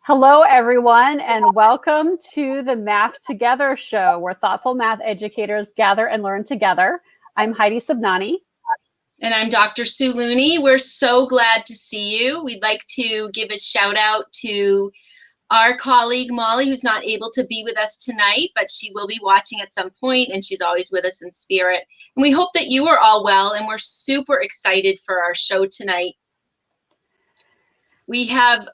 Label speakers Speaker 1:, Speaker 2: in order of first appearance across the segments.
Speaker 1: Hello, everyone, and welcome to the Math Together show, where thoughtful math educators gather and learn together. I'm Heidi Subnani.
Speaker 2: And I'm Dr. Sue Looney. We're so glad to see you. We'd like to give a shout out to our colleague, Molly, who's not able to be with us tonight, but she will be watching at some point, and she's always with us in spirit. And we hope that you are all well, and we're super excited for our show tonight. We have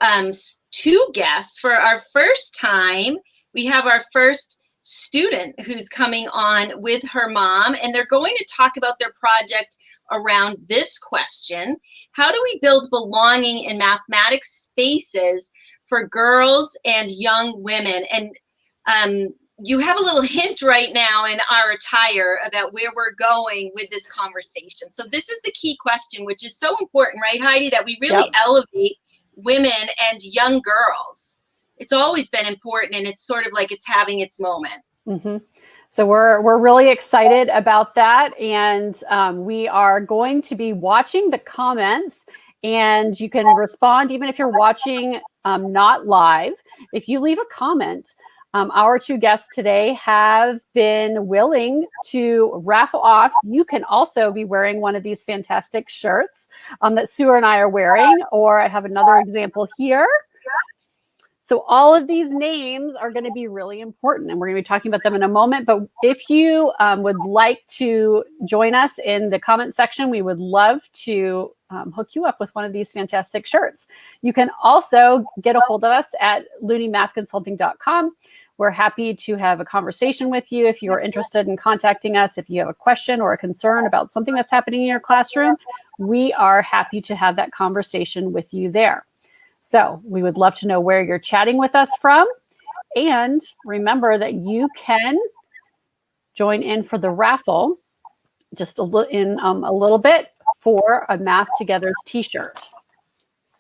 Speaker 2: two guests. For our first time, we have our first student who's coming on with her mom, and they're going to talk about their project around this question: how do we build belonging in mathematics spaces for girls and young women? And you have a little hint right now in our attire about where we're going with this conversation. So this is the key question, which is so important, right, Heidi, that we really elevate women and young girls. It's always been important, and it's sort of like it's having its moment.
Speaker 1: Mm-hmm. So we're really excited about that, and we are going to be watching the comments, and you can respond even if you're watching not live. If you leave a comment, our two guests today have been willing to raffle off. You can also be wearing one of these fantastic shirts that Sue and I are wearing, or I have another example here. So all of these names are going to be really important, and we're going to be talking about them in a moment. But if you would like to join us in the comment section, we would love to hook you up with one of these fantastic shirts. You can also get a hold of us at looneymathconsulting.com. We're happy to have a conversation with you if you're interested in contacting us. If you have a question or a concern about something that's happening in your classroom, we are happy to have that conversation with you there. So we would love to know where you're chatting with us from. And remember that you can join in for the raffle just a little bit for a Math Together's t-shirt.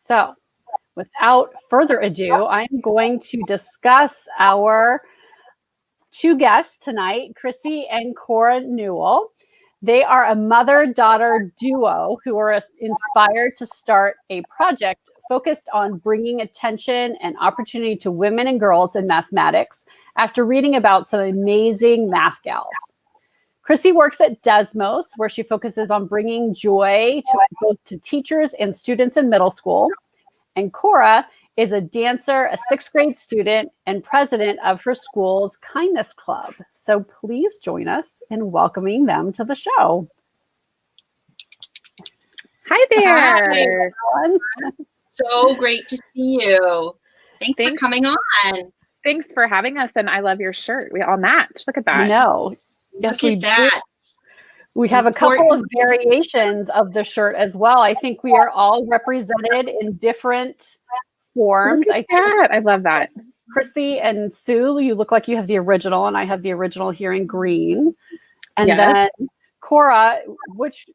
Speaker 1: So without further ado, I'm going to discuss our two guests tonight, Chrissy and Cora Newell. They are a mother-daughter duo who are inspired to start a project focused on bringing attention and opportunity to women and girls in mathematics after reading about some amazing math gals. Chrissy works at Desmos, where she focuses on bringing joy to both to teachers and students in middle school. And Cora is a dancer, a sixth grade student, and president of her school's Kindness Club. So please join us in welcoming them to the show.
Speaker 3: Hi there.
Speaker 2: Hi, so great to see you. Thanks for coming on.
Speaker 3: Thanks for having us, and I love your shirt. We all match. Look at that.
Speaker 1: I know.
Speaker 2: Look at that.
Speaker 1: We have a couple of variations of the shirt as well. I think we are all represented in different forms.
Speaker 3: I love that.
Speaker 1: Chrissy and Sue, you look like you have the original, and I have the original here in green. And then Cora, which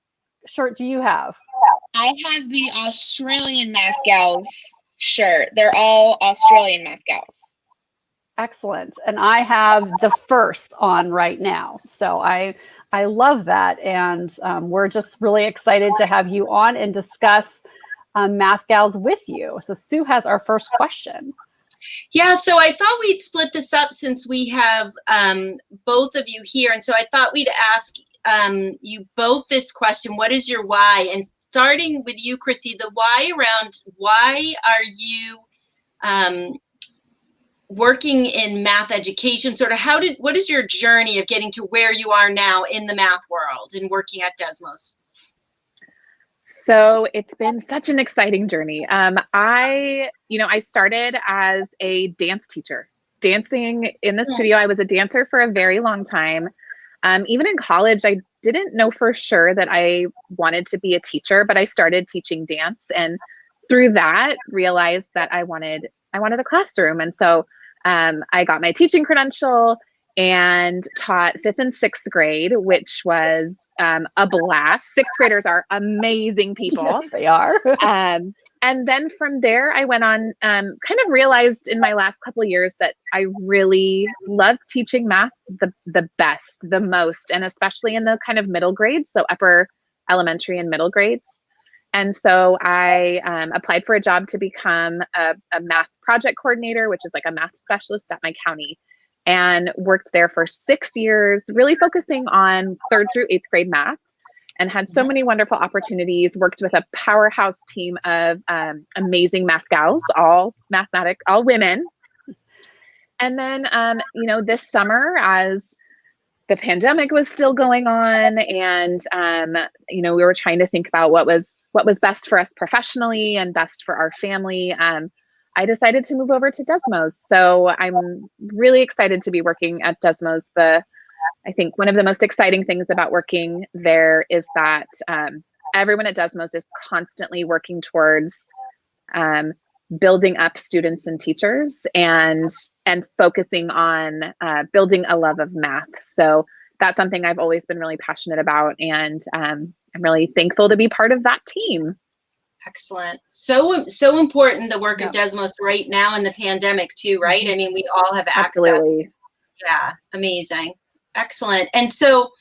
Speaker 1: shirt do you have?
Speaker 4: I have the Australian Math Gals shirt. They're all Australian Math Gals.
Speaker 1: Excellent. And I have the first on right now. So I love that. And we're just really excited to have you on and discuss Math Gals with you. So Sue has our first question.
Speaker 2: Yeah, so I thought we'd split this up since we have both of you here. And so I thought we'd ask you both this question: what is your why? And starting with you, Chrissy, the why around why are you working in math education? Sort of what is your journey of getting to where you are now in the math world and working at Desmos?
Speaker 3: So it's been such an exciting journey. I started as a dance teacher, dancing in the studio. I was a dancer for a very long time. Even in college, I didn't know for sure that I wanted to be a teacher, but I started teaching dance, and through that realized that I wanted a classroom. And so I got my teaching credential and taught 5th and 6th grade, which was a blast. 6th graders are amazing people.
Speaker 1: Yes, they are.
Speaker 3: And then from there, I went on, kind of realized in my last couple of years that I really loved teaching math the best, the most, and especially in the kind of middle grades, so upper elementary and middle grades. And so I applied for a job to become a math project coordinator, which is like a math specialist at my county, and worked there for 6 years, really focusing on 3rd through 8th grade math, and had so many wonderful opportunities, worked with a powerhouse team of amazing math gals, all women. And then, this summer, as the pandemic was still going on, and we were trying to think about what was best for us professionally and best for our family. I decided to move over to Desmos. So I'm really excited to be working at Desmos. I think one of the most exciting things about working there is that everyone at Desmos is constantly working towards building up students and teachers and focusing on building a love of math. So that's something I've always been really passionate about, and I'm really thankful to be part of that team.
Speaker 2: Excellent. So important, the work of Desmos right now in the pandemic too, right? I mean, we all have access.
Speaker 3: Absolutely.
Speaker 2: Yeah, amazing. Excellent. And so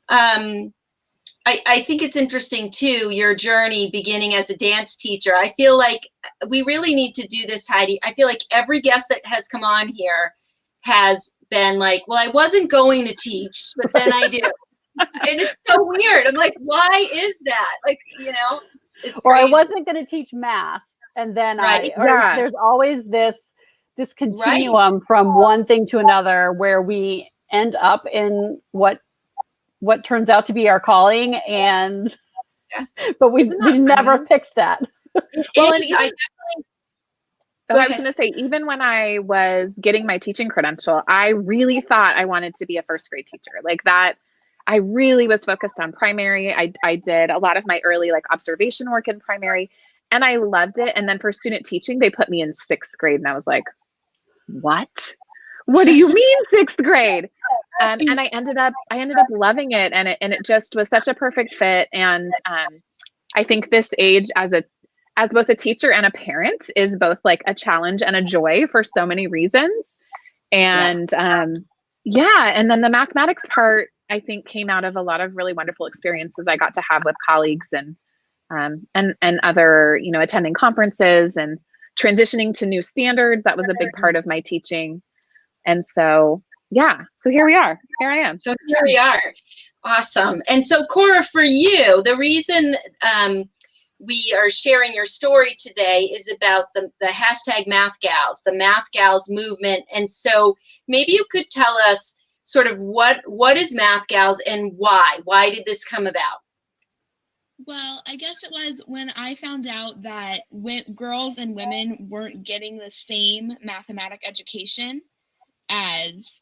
Speaker 2: I think it's interesting too, your journey beginning as a dance teacher. I feel like we really need to do this, Heidi. I feel like every guest that has come on here has been like, well, I wasn't going to teach, but then I do. And it's so weird. I'm like, why is that? Like, it's
Speaker 1: or
Speaker 2: crazy.
Speaker 1: I wasn't going to teach math, and then there's always this continuum from one thing to another where we end up in what turns out to be our calling, and but we never picked that.
Speaker 3: Well, and I was going to say, even when I was getting my teaching credential, I really thought I wanted to be a 1st grade teacher. Like that, I really was focused on primary. I did a lot of my early observation work in primary, and I loved it. And then for student teaching, they put me in 6th grade, and I was like, what? What do you mean 6th grade? And I ended up loving it, and it just was such a perfect fit. And I think this age, as both a teacher and a parent, is both like a challenge and a joy for so many reasons. And and then the mathematics part, I think, came out of a lot of really wonderful experiences I got to have with colleagues and other, attending conferences and transitioning to new standards. That was a big part of my teaching. And so, so here we are. Here I am.
Speaker 2: So here we are. Awesome. And so, Cora, for you, the reason we are sharing your story today is about the hashtag Math Gals, the Math Gals movement. And so maybe you could tell us sort of what is Math Gals and why? Why did this come about?
Speaker 4: Well, I guess it was when I found out that girls and women weren't getting the same mathematic education as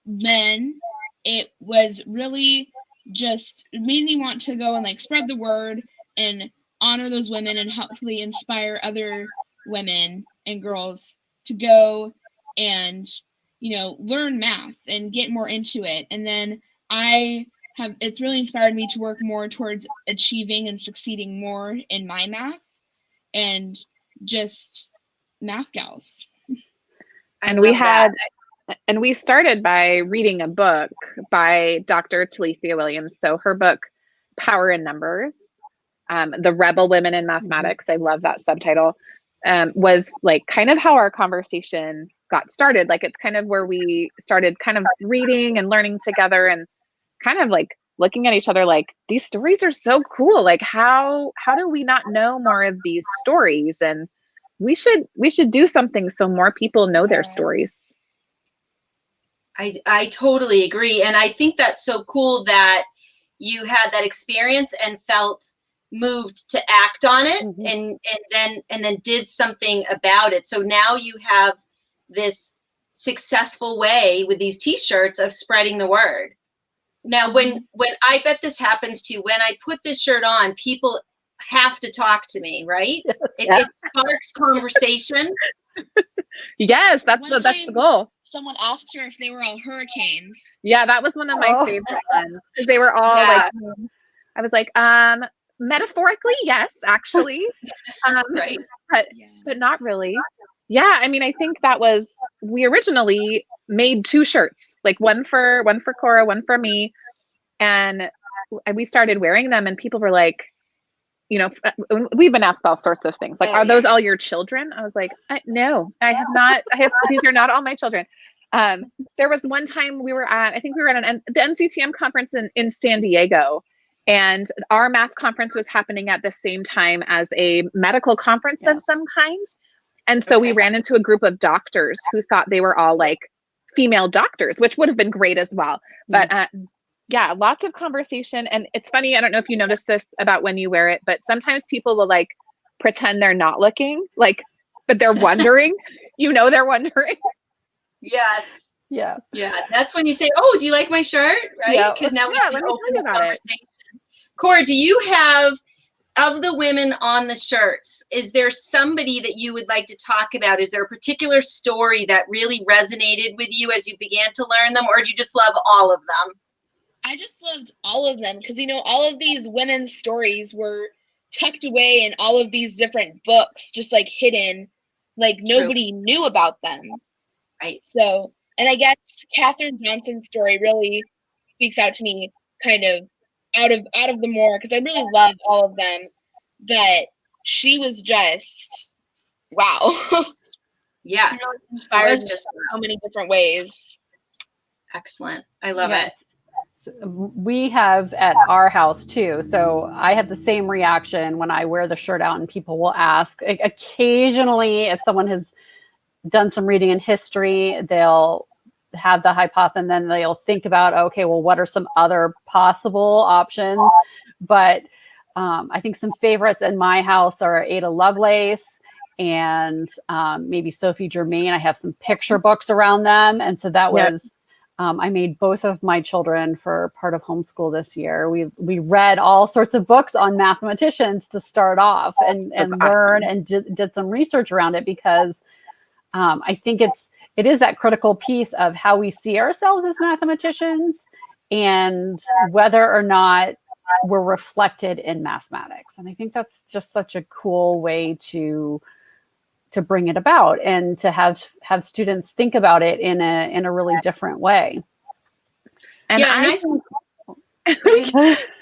Speaker 4: men. It was really just made me want to go and spread the word and honor those women and hopefully inspire other women and girls to go and learn math and get more into it. And then it's really inspired me to work more towards achieving and succeeding more in my math and just Math Gals.
Speaker 3: And we started by reading a book by Dr. Talithia Williams. So her book, Power in Numbers, The Rebel Women in Mathematics, I love that subtitle, was kind of how our conversation got started. It's kind of where we started kind of reading and learning together and kind of looking at each other these stories are so cool. How do we not know more of these stories? And we should do something so more people know their stories.
Speaker 2: I totally agree. And I think that's so cool that you had that experience and felt moved to act on it and then did something about it. So now you have this successful way with these t-shirts of spreading the word. Now, when I bet this happens to you, when I put this shirt on, people have to talk to me, right? It sparks conversation.
Speaker 3: Yes, that's the goal.
Speaker 4: Someone asked her if they were all hurricanes.
Speaker 3: Yeah, that was one of my favorite ones because they were all I was like, metaphorically, yes, actually,
Speaker 2: right,
Speaker 3: but not really. Yeah, I mean, I think we originally made 2 shirts, one for Cora, one for me, and we started wearing them, and people were like, we've been asked all sorts of things. Like,
Speaker 4: Oh,
Speaker 3: are those
Speaker 4: yeah.
Speaker 3: all your children? I was like, no, I have not. These are not all my children. There was one time I think we were at the NCTM conference in San Diego, and our math conference was happening at the same time as a medical conference of some kind. And so we ran into a group of doctors who thought they were all like female doctors, which would have been great as well. But yeah, lots of conversation. And it's funny, I don't know if you noticed this about when you wear it, but sometimes people will like pretend they're not looking, like, but they're wondering, they're wondering.
Speaker 2: Yes.
Speaker 1: Yeah.
Speaker 2: Yeah. That's when you say, "Oh, do you like my shirt?" Right? Because now we can
Speaker 3: let me
Speaker 2: open
Speaker 3: tell you
Speaker 2: the
Speaker 3: about it.
Speaker 2: conversation. Cora, do you have, of the women on the shirts, is there somebody that you would like to talk about? Is there a particular story that really resonated with you as you began to learn them, or do you just love all of them?
Speaker 4: I just loved all of them because, all of these women's stories were tucked away in all of these different books, just like hidden, like nobody knew about them.
Speaker 2: Right.
Speaker 4: So, and I guess Katherine Johnson's story really speaks out to me kind of out of the more, because I really love all of them, but she was just, wow.
Speaker 2: Yeah.
Speaker 4: She really inspired me in so many different ways.
Speaker 2: Excellent. I love it.
Speaker 1: We have at our house too. So I have the same reaction when I wear the shirt out and people will ask. Occasionally, if someone has done some reading in history, they'll have the hypothesis and then they'll think about, okay, well, what are some other possible options? But I think some favorites in my house are Ada Lovelace and maybe Sophie Germain. I have some picture books around them. And so that was... I made both of my children for part of homeschool this year. We read all sorts of books on mathematicians to start off and learn and did some research around it because I think it is that critical piece of how we see ourselves as mathematicians and whether or not we're reflected in mathematics. And I think that's just such a cool way to bring it about and to have students think about it in a really different way.
Speaker 3: And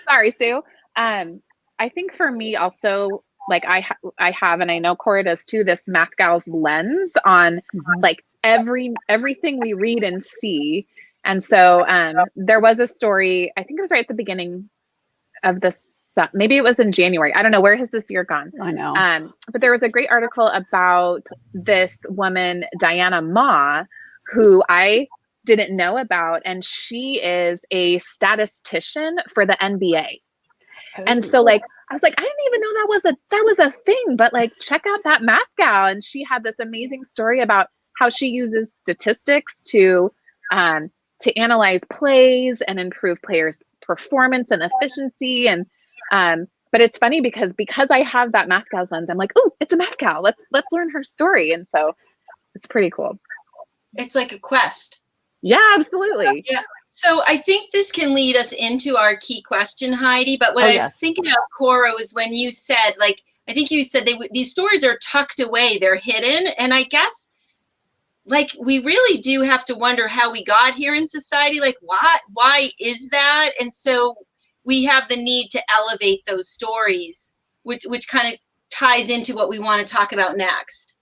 Speaker 3: sorry, Sue. I think for me also, like I have, and I know Cora does too, this math gal's lens on like everything we read and see. And so there was a story, I think it was right at the beginning of this, maybe it was in January. I don't know, where has this year gone?
Speaker 1: I know.
Speaker 3: But there was a great article about this woman, Diana Ma, who I didn't know about, and she is a statistician for the NBA. And so like I was like, I didn't even know that was a thing, but like check out that math gal. And she had this amazing story about how she uses statistics to analyze plays and improve players' performance and efficiency. And but it's funny because I have that math gal's lens, I'm like, oh, it's a math gal. Let's learn her story. And so it's pretty cool.
Speaker 2: It's like a quest.
Speaker 3: Yeah, absolutely.
Speaker 2: Yeah. So I think this can lead us into our key question, Heidi. But what I was thinking about, Cora, was when you said, like, I think you said these stories are tucked away, they're hidden. And I guess, like, we really do have to wonder how we got here in society. Like, why is that? And so we have the need to elevate those stories, which kind of ties into what we want to talk about next.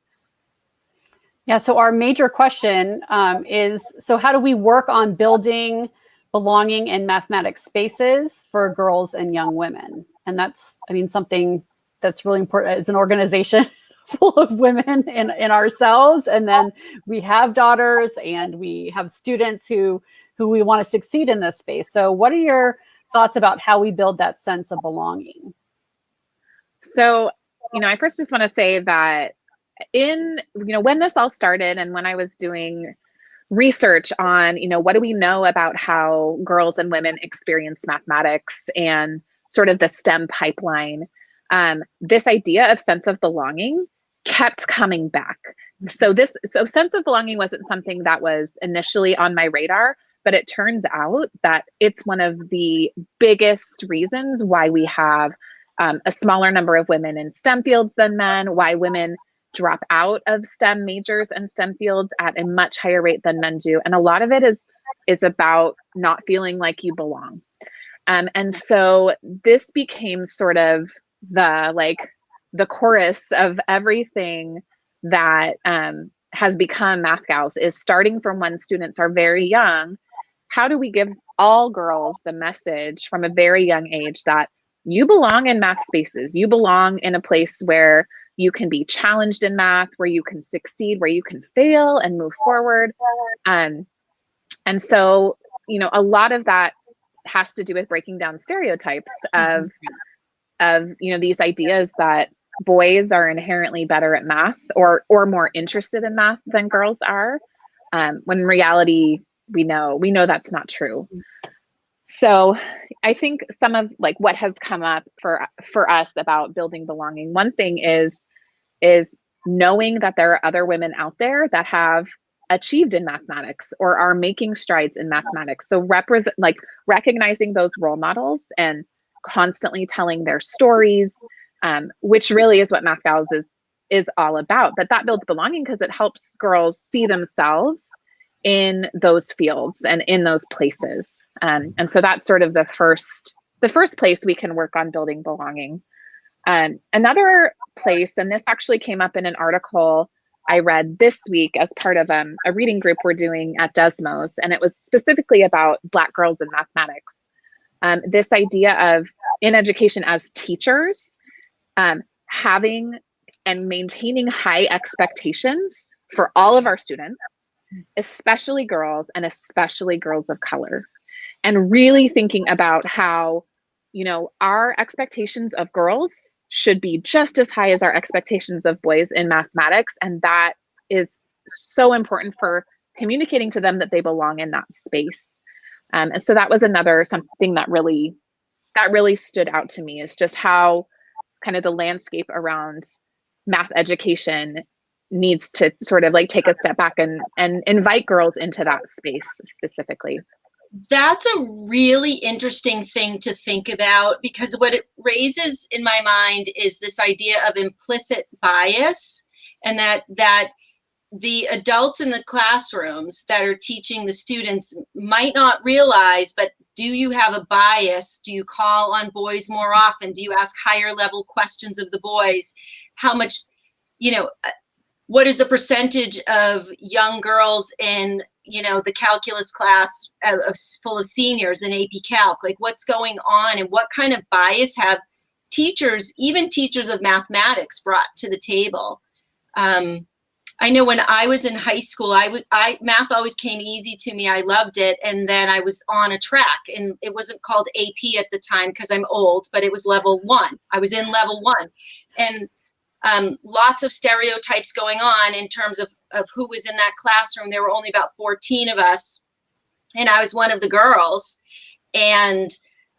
Speaker 1: Yeah, so our major question is, so how do we work on building belonging in mathematics spaces for girls and young women? And that's, I mean, something that's really important as an organization full of women in ourselves. And then we have daughters and we have students who we want to succeed in this space. So what are your thoughts about how we build that sense of belonging?
Speaker 3: So, I first just want to say that when this all started and when I was doing research on, what do we know about how girls and women experience mathematics and sort of the STEM pipeline, this idea of sense of belonging kept coming back. So sense of belonging wasn't something that was initially on my radar, but it turns out that it's one of the biggest reasons why we have a smaller number of women in STEM fields than men, why women drop out of STEM majors and STEM fields at a much higher rate than men do. And a lot of it is about not feeling like you belong. And so this became sort of the chorus of everything that has become Math Gals is starting from when students are very young. How do we give all girls the message from a very young age that you belong in math spaces, you belong in a place where you can be challenged in math, where you can succeed, where you can fail and move forward. And so, you know, a lot of that has to do with breaking down stereotypes of, you know, these ideas that boys are inherently better at math or more interested in math than girls are. When in reality, we know that's not true. So I think some of like what has come up for us about building belonging, one thing is knowing that there are other women out there that have achieved in mathematics or are making strides in mathematics. So recognizing those role models and constantly telling their stories, which really is what Math Gals is all about. But that builds belonging because it helps girls see themselves in those fields and in those places. And so that's sort of the first place we can work on building belonging. Another place, and this actually came up in an article I read this week as part of a reading group we're doing at Desmos, and it was specifically about Black girls in mathematics. This idea of in education as teachers, having and maintaining high expectations for all of our students, especially girls and especially girls of color, and really thinking about how, you know, our expectations of girls should be just as high as our expectations of boys in mathematics. And that is so important for communicating to them that they belong in that space. And so that was something that really stood out to me, is just how kind of the landscape around math education needs to sort of like take a step back and invite girls into that space specifically.
Speaker 2: That's a really interesting thing to think about, because what it raises in my mind is this idea of implicit bias, and that the adults in the classrooms that are teaching the students might not realize, but do you have a bias? Do you call on boys more often? Do you ask higher level questions of the boys? How much, you know, what is the percentage of young girls in, you know, the calculus class full of seniors in AP Calc? Like, what's going on, and what kind of bias have teachers, even teachers of mathematics, brought to the table? I know when I was in high school, math always came easy to me. I loved it, and then I was on a track, and it wasn't called AP at the time because I'm old, but it was level 1. I was in level 1, and lots of stereotypes going on in terms of who was in that classroom. There were only about 14 of us, and I was one of the girls. And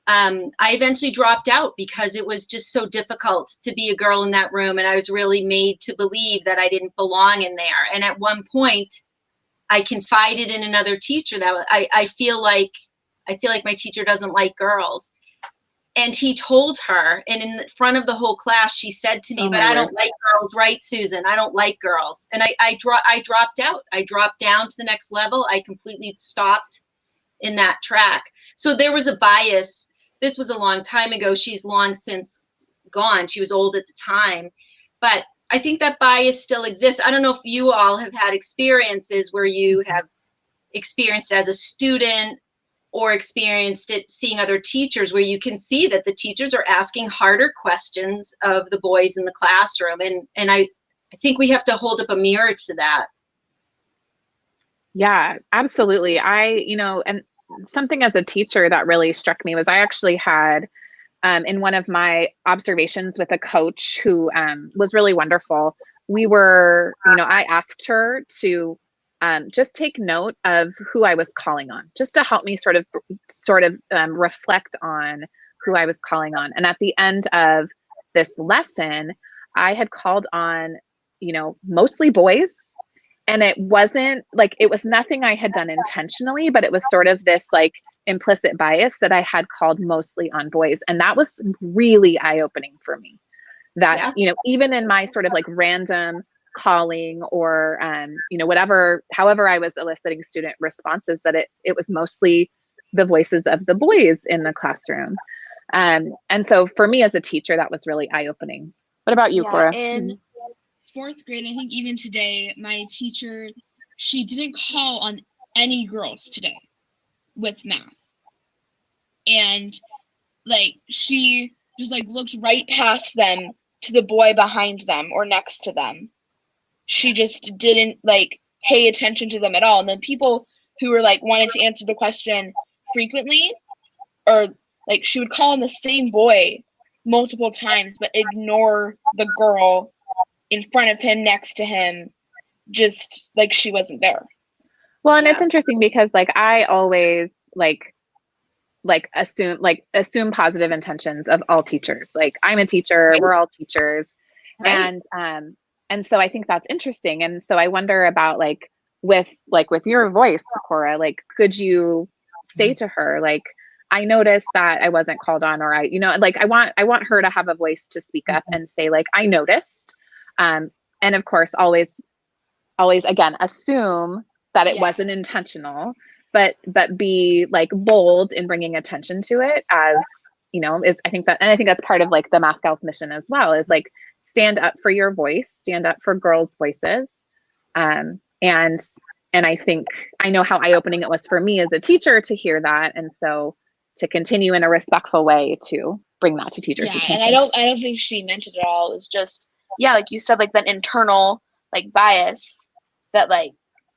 Speaker 2: I eventually dropped out because it was just so difficult to be a girl in that room, and I was really made to believe that I didn't belong in there. And at one point, I confided in another teacher that I feel like my teacher doesn't like girls. And he told her, and in front of the whole class, she said to me, "But I don't like girls, right, Susan? I don't like girls." And I dropped out. I dropped down to the next level. I completely stopped in that track. So there was a bias. This was a long time ago. She's long since gone. She was old at the time. But I think that bias still exists. I don't know if you all have had experiences where you have experienced as a student or experienced it seeing other teachers, where you can see that the teachers are asking harder questions of the boys in the classroom. And I think we have to hold up a mirror to that.
Speaker 3: Yeah, absolutely. And something as a teacher that really struck me was I actually had in one of my observations with a coach who was really wonderful. We were, I asked her to just take note of who I was calling on, just to help me sort of reflect on who I was calling on. And at the end of this lesson, I had called on, mostly boys. And it wasn't like, it was nothing I had done intentionally, but it was sort of this like implicit bias that I had called mostly on boys. And that was really eye-opening for me, that, even in my sort of like random calling or, however I was eliciting student responses, that it was mostly the voices of the boys in the classroom. And so for me as a teacher, that was really eye-opening. What about you, Cora?
Speaker 4: In fourth grade, I think even today, my teacher, she didn't call on any girls today with math. And like she just like looked right past them to the boy behind them or next to them. She just didn't like pay attention to them at all. And then people who were like wanted to answer the question frequently, or like she would call on the same boy multiple times but ignore the girl in front of him, next to him, just like she wasn't there.
Speaker 3: Well, and it's interesting because like I always assume positive intentions of all teachers. Like I'm a teacher, we're all teachers. Right. And so I think that's interesting. And so I wonder about with your voice, Cora, like could you say to her, like, I noticed that I wasn't called on, or I want her to have a voice to speak up and say, like, I noticed. And of course, always again, assume that it wasn't intentional, but be like bold in bringing attention to it, as I think that's part of like the Math Gal's mission as well, is like stand up for your voice, stand up for girls' voices. And I think I know how eye-opening it was for me as a teacher to hear that. And so to continue in a respectful way to bring that to teachers' attention.
Speaker 4: And I don't think she meant it at all. It was just, like you said, like that internal like bias that like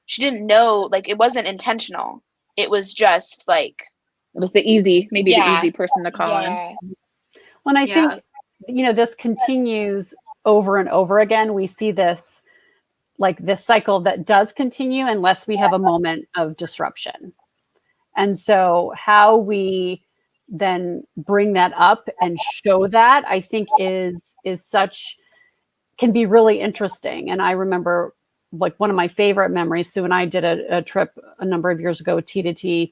Speaker 4: she didn't know, like it wasn't intentional. It was just like,
Speaker 3: it was the easy person to call on.
Speaker 1: When I think, this continues over and over again, we see this cycle that does continue unless we have a moment of disruption. And so how we then bring that up and show that, I think can be really interesting. And I remember like one of my favorite memories, Sue and I did a trip a number of years ago, T2T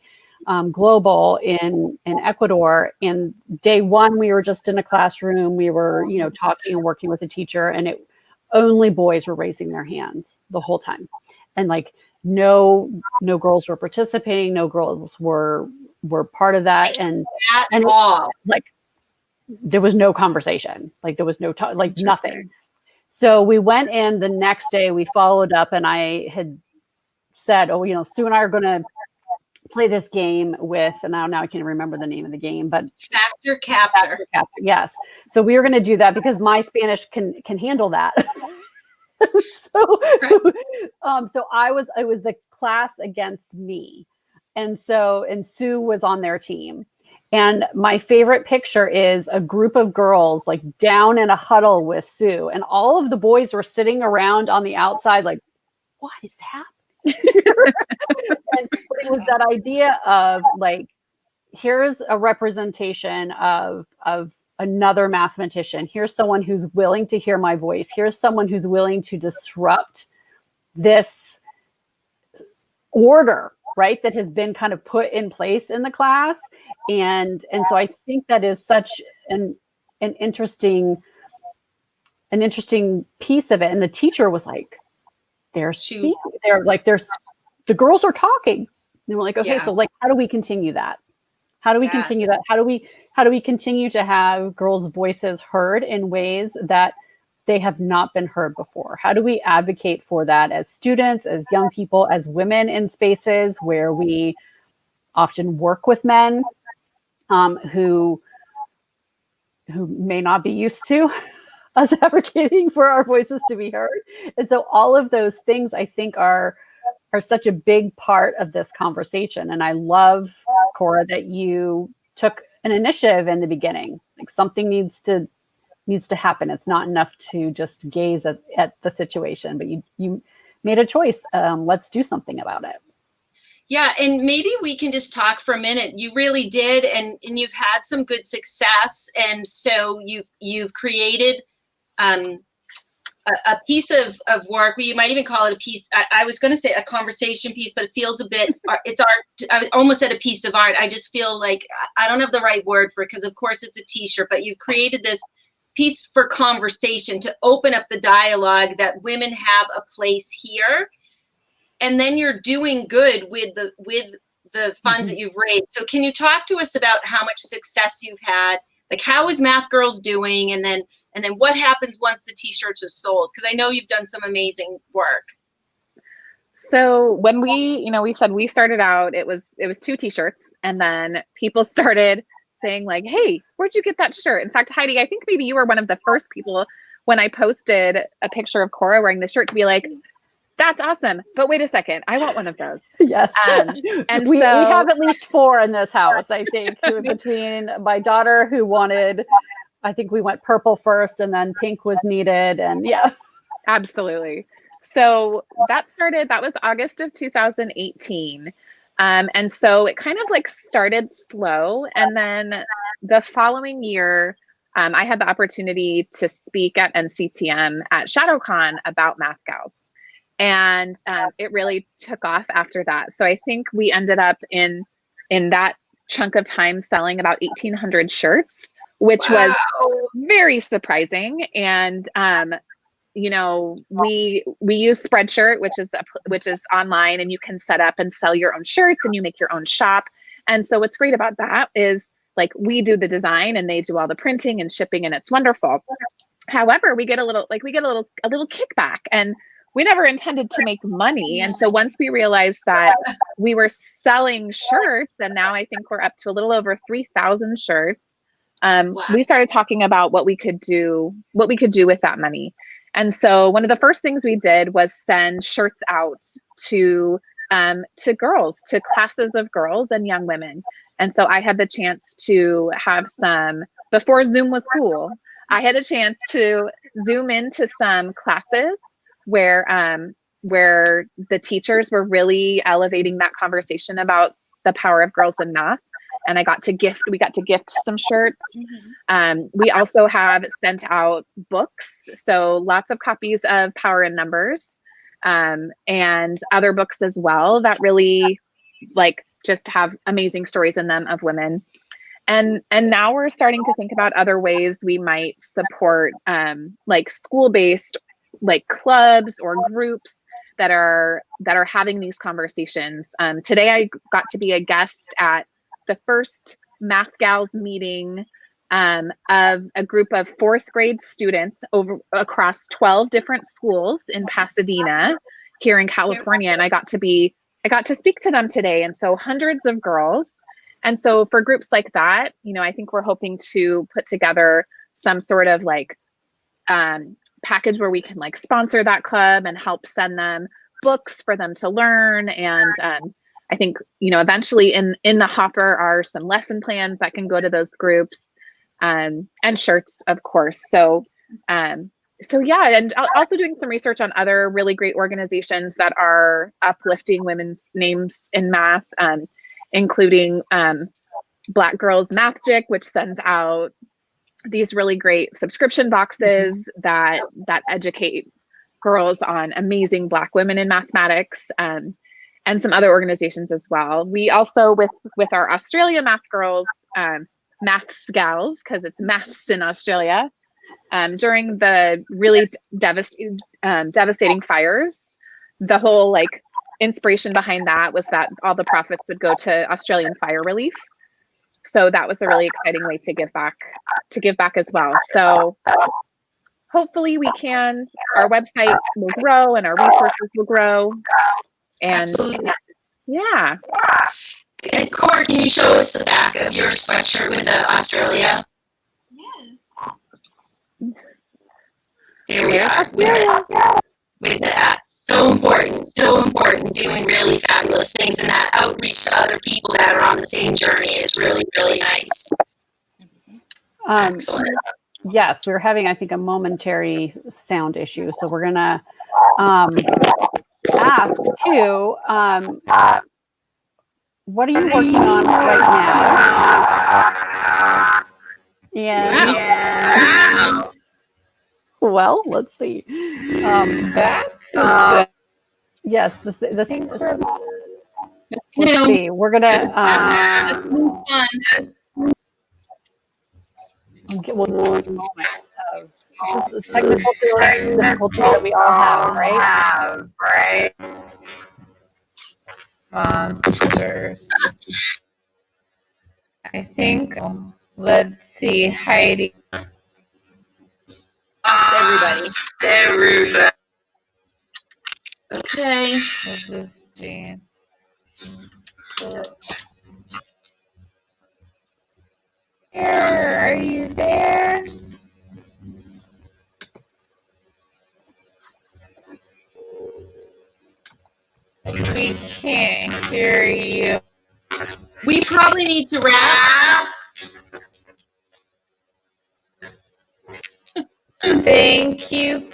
Speaker 1: Global in Ecuador. And day one, we were just in a classroom. We were, talking and working with a teacher, and only boys were raising their hands the whole time. And like, no girls were participating. No girls were part of that. And like, there was no conversation. Like there was no nothing. So we went in the next day, we followed up, and I had said, Sue and I are going to play this game with, and now I can't remember the name of the game, but
Speaker 2: Factor Captor.
Speaker 1: Yes. So we were going to do that because my Spanish can handle that. So it was the class against me. And Sue was on their team. And my favorite picture is a group of girls like down in a huddle with Sue, and all of the boys were sitting around on the outside like, what is happening? And it was that idea of like, here's a representation of another mathematician. Here's someone who's willing to hear my voice. Here's someone who's willing to disrupt this order, right, that has been kind of put in place in the class. And so I think that is such an interesting piece of it. And the teacher was like, the girls are talking. And we're like, okay, so like, how do we continue that? How do we continue that? How do we continue to have girls' voices heard in ways that they have not been heard before? How do we advocate for that as students, as young people, as women in spaces where we often work with men who may not be used to us advocating for our voices to be heard? And so all of those things I think are such a big part of this conversation. And I love, Cora, that you took an initiative in the beginning. Like something needs to happen. It's not enough to just gaze at the situation, but you made a choice. Let's do something about it.
Speaker 2: Yeah, and maybe we can just talk for a minute. You really did, and you've had some good success, and so you've created a piece of work. We might even call it a piece. I was going to say a conversation piece, but it feels a bit, it's art. I almost said a piece of art. I just feel like I don't have the right word for it, because of course it's a t-shirt, but you've created this piece for conversation to open up the dialogue that women have a place here. And then you're doing good with the funds that you've raised. So can you talk to us about how much success you've had like how is Math Girls doing, and then what happens once the t-shirts are sold? Because I know you've done some amazing work.
Speaker 3: So when we said we started out, it was 2 t-shirts, and then people started saying like, hey, where'd you get that shirt? In fact, Heidi, I think maybe you were one of the first people when I posted a picture of Cora wearing the shirt to be like, that's awesome, but wait a second, I want one of those.
Speaker 1: Yes.
Speaker 3: And
Speaker 1: we
Speaker 3: so
Speaker 1: have at least 4 in this house, I think, between my daughter who wanted, I think we went purple first and then pink was needed. And yeah.
Speaker 3: Absolutely. So that was August of 2018. And so it kind of like started slow. And then the following year, I had the opportunity to speak at NCTM at ShadowCon about Math Gals. And it really took off after that. So I think we ended up in that chunk of time selling about 1,800 shirts, which was very surprising. And we use Spreadshirt, which is online, and you can set up and sell your own shirts, and you make your own shop. And so what's great about that is like we do the design and they do all the printing and shipping, and it's wonderful. However, we get a little kickback, and we never intended to make money. And so once we realized that we were selling shirts, and now I think we're up to a little over 3,000 shirts, we started talking about what we could do with that money. And so one of the first things we did was send shirts out to girls, to classes of girls and young women. And so I had the chance to have before Zoom was cool, I had a chance to Zoom into some classes where the teachers were really elevating that conversation about the power of girls in math. And we got to gift some shirts. We also have sent out books. So lots of copies of Power in Numbers, and other books as well that really like just have amazing stories in them of women. And now we're starting to think about other ways we might support like school-based like clubs or groups that are having these conversations. Today I got to be a guest at the first Math Gals meeting of a group of 4th grade students across 12 different schools in Pasadena here in California. And I got to speak to them today. And so hundreds of girls. And so for groups like that, I think we're hoping to put together some sort of like package where we can like sponsor that club and help send them books for them to learn. And I think, eventually in the hopper are some lesson plans that can go to those groups, and shirts, of course. So yeah, and also doing some research on other really great organizations that are uplifting women's names in math, including Black Girls Mathgic, which sends out these really great subscription boxes that educate girls on amazing Black women in mathematics, and some other organizations as well. We also, with our Australia Math Girls, Maths Gals, because it's maths in Australia, during the really devastating fires, the whole like inspiration behind that was that all the profits would go to Australian fire relief. So that was a really exciting way to give back as well. So hopefully our website will grow and our resources will grow. And
Speaker 2: absolutely.
Speaker 3: Yeah.
Speaker 2: And Cora, can you show us the back of your sweatshirt with the Australia?
Speaker 4: Yes.
Speaker 2: Here we are with the so important, doing really fabulous things, and that outreach to other people that are on the same journey is really, really nice. Excellent.
Speaker 1: Yes, we were having, I think, a momentary sound issue, so we're gonna ask too, what are you working on right now? And well, let's see. Yes, this let's see. We're gonna we'll do a moment of the technical difficulties that we all have, right?
Speaker 5: Monsters. I think
Speaker 3: Let's see, Heidi.
Speaker 2: Everybody. Okay.
Speaker 3: We'll just dance. Are you there? We can't hear you.
Speaker 2: We probably need to wrap.
Speaker 3: Thank you.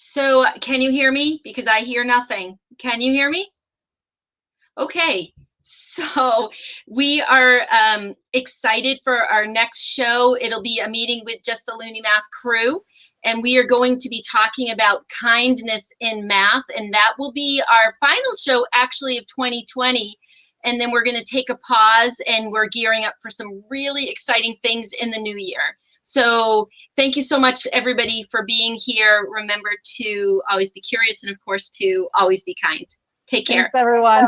Speaker 2: So can you hear me? Because I hear nothing. Can you hear me? Okay. So we are excited for our next show. It'll be a meeting with just the Looney Math crew. And we are going to be talking about kindness in math. And that will be our final show actually of 2020. And then we're going to take a pause and we're gearing up for some really exciting things in the new year. So thank you so much, everybody, for being here. Remember to always be curious and, of course, to always be kind. Take care.
Speaker 1: Thanks, everyone.